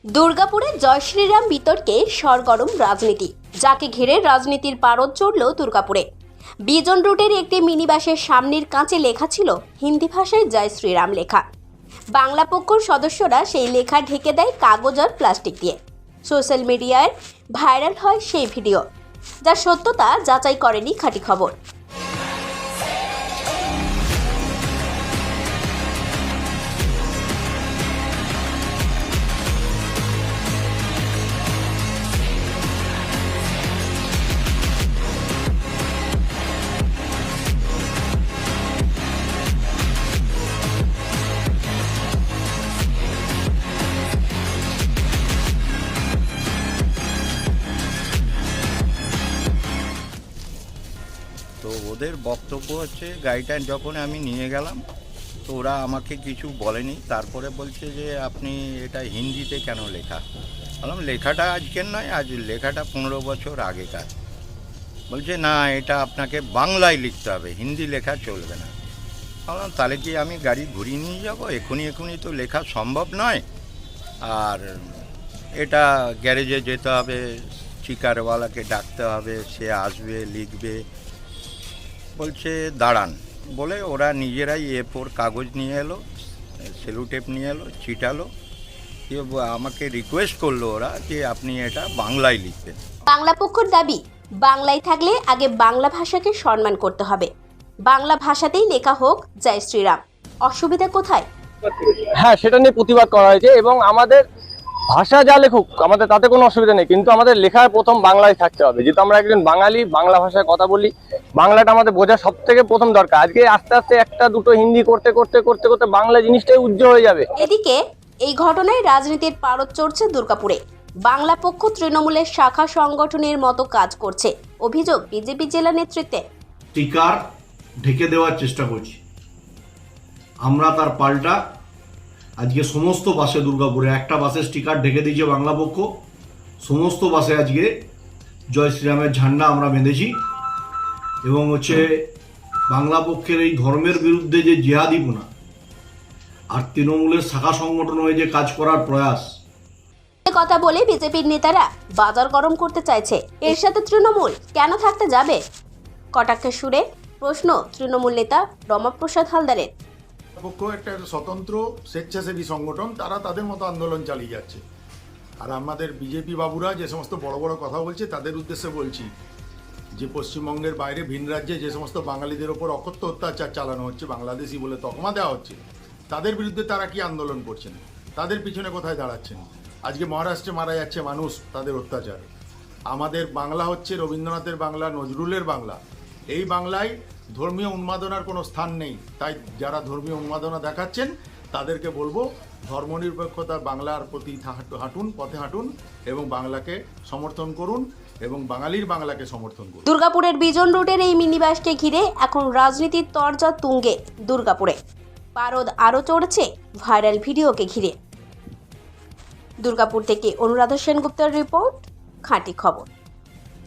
দুর্গাপুরে জয় শ্রীরাম বিতর্কে সরগরম রাজনীতি, যাকে ঘিরে রাজনীতির পারদ চড়ল দুর্গাপুরে। বিজন রুটের একটি মিনি বাসের সামনের কাঁচে লেখা ছিল হিন্দি ভাষায় জয় শ্রীরাম লেখা। বাংলা পক্ষর সদস্যরা সেই লেখা ঢেকে দেয় কাগজ আর প্লাস্টিক দিয়ে। সোশ্যাল মিডিয়ায় ভাইরাল হয় সেই ভিডিও, যার সত্যতা যাচাই করেনি খাঁটি খবর। তো ওদের বক্তব্য হচ্ছে গাড়িটা যখন আমি নিয়ে গেলাম তো ওরা আমাকে কিছু বলেনি, তারপরে বলছে যে আপনি এটা হিন্দিতে কেন লেখা। বললাম লেখাটা আজকের নয়, আজ লেখাটা 15 বছর আগেকার। বলছে না, এটা আপনাকে বাংলায় লিখতে হবে, হিন্দি লেখা চলবে না। বললাম তাহলে কি আমি গাড়ি ঘুরিয়ে নিয়ে যাবো? এখনই তো লেখা সম্ভব নয়। আর এটা গ্যারেজে যেতে হবে, স্টিকারওয়ালাকে ডাকতে হবে, সে আসবে লিখবে। বলছে দাঁড়ান, বলে ওরা নিজেরাই A4 কাগজ নিয়ে এলো, সেলুটেপ নিয়ে এলো, চিটালো, আমাকে রিকোয়েস্ট করলো ওরা যে আপনি এটা বাংলায় লিখবেন। বাংলা পক্ষর দাবি, বাংলায় থাকলে আগে বাংলা ভাষাকে সম্মান করতে হবে, বাংলা ভাষাতেই লেখা হোক জয় শ্রীরাম। অসুবিধা কোথায়? হ্যাঁ, সেটা নিয়ে প্রতিবাদ করা হয়েছে এবং আমাদের ভাষা যা লেখুক আমাদের তাতে কোনো অসুবিধা নেই, কিন্তু আমাদের লেখার প্রথম বাংলায় থাকতে হবে। যেহেতু আমরা একজন বাঙালি, বাংলা ভাষায় কথা বলি, বাংলাটা আমাদের বোঝা সব থেকে প্রথম দরকার। আজকে আস্তে আস্তে একটা দুটো হিন্দি করতে করতে করতে করতে বাংলা জিনিসটাই উজ্জ্বল হয়ে যাবে। এদিকে এই ঘটনায় রাজনীতির পারদ চড়ছে দুর্গাপুরে। বাংলা পক্ষ তৃণমূলের শাখা সংগঠনের মতো কাজ করছে, অভিযোগ বিজেপি জেলা নেতৃত্বে। স্টিকার ঢেকে দেওয়ার চেষ্টা করছি আমরা, তার পাল্টা আজকে সমস্ত বাসে, দুর্গাপুরে একটা বাসে স্টিকার ঢেকে দিয়েছে বাংলা পক্ষ, সমস্ত বাসে আজকে জয় শ্রীরামের ঝান্ডা আমরা বেঁধেছি। এবং বাংলা পক্ষের এই ধর্মের বিরুদ্ধে যে জিহাদিপনা আর তৃণমূলের শাখা সংগঠন হয়ে যে কাজ করার প্রয়াস, কথা বলে বিজেপির নেতারা বাজার গরম করতে চাইছে। এর সাথে তৃণমূল কেন থাকতে যাবে? কটাক্ষের সুরে প্রশ্ন তৃণমূল নেতা রমাপ্রসাদ হালদারের। পক্ষ একটা স্বতন্ত্র স্বেচ্ছাসেবী সংগঠন, তারা তাদের মতো আন্দোলন চালিয়ে যাচ্ছে। আর আমাদের বিজেপি বাবুরা যে সমস্ত বড় বড় কথা বলছে, তাদের উদ্দেশ্যে বলছি যে পশ্চিমবঙ্গের বাইরে ভিন রাজ্যে যে সমস্ত বাঙালিদের ওপর অকথ্য অত্যাচার চালানো হচ্ছে, বাংলাদেশি বলে তকমা দেওয়া হচ্ছে, তাদের বিরুদ্ধে তারা কি আন্দোলন করছেন? তাদের পিছনে কোথায় দাঁড়াচ্ছেন? আজকে মহারাষ্ট্রে মারা যাচ্ছে মানুষ তাদের অত্যাচার। আমাদের বাংলা হচ্ছে রবীন্দ্রনাথের বাংলা, নজরুলের বাংলা। এই বাংলায় ধর্মীয় উন্মাদনার কোনো স্থান নেই। তাই যারা ধর্মীয় উন্মাদনা দেখাচ্ছেন তাদেরকে বলবো, ধর্মনিরপেক্ষতা বাংলার প্রতি হাঁটুন, পথে হাঁটুন এবং বাংলাকে সমর্থন করুন এবং বাঙালির বাংলাকে সমর্থন করুন। দুর্গাপুরের বিজন রুটের এই মিনিবাসকে ঘিরে এখন রাজনীতির তরজা তুঙ্গে দুর্গাপুরে। পারদ আরও চড়ছে ভাইরাল ভিডিওকে ঘিরে। দুর্গাপুর থেকে অনুরাধা সেনগুপ্তের রিপোর্ট, খাঁটি খবর।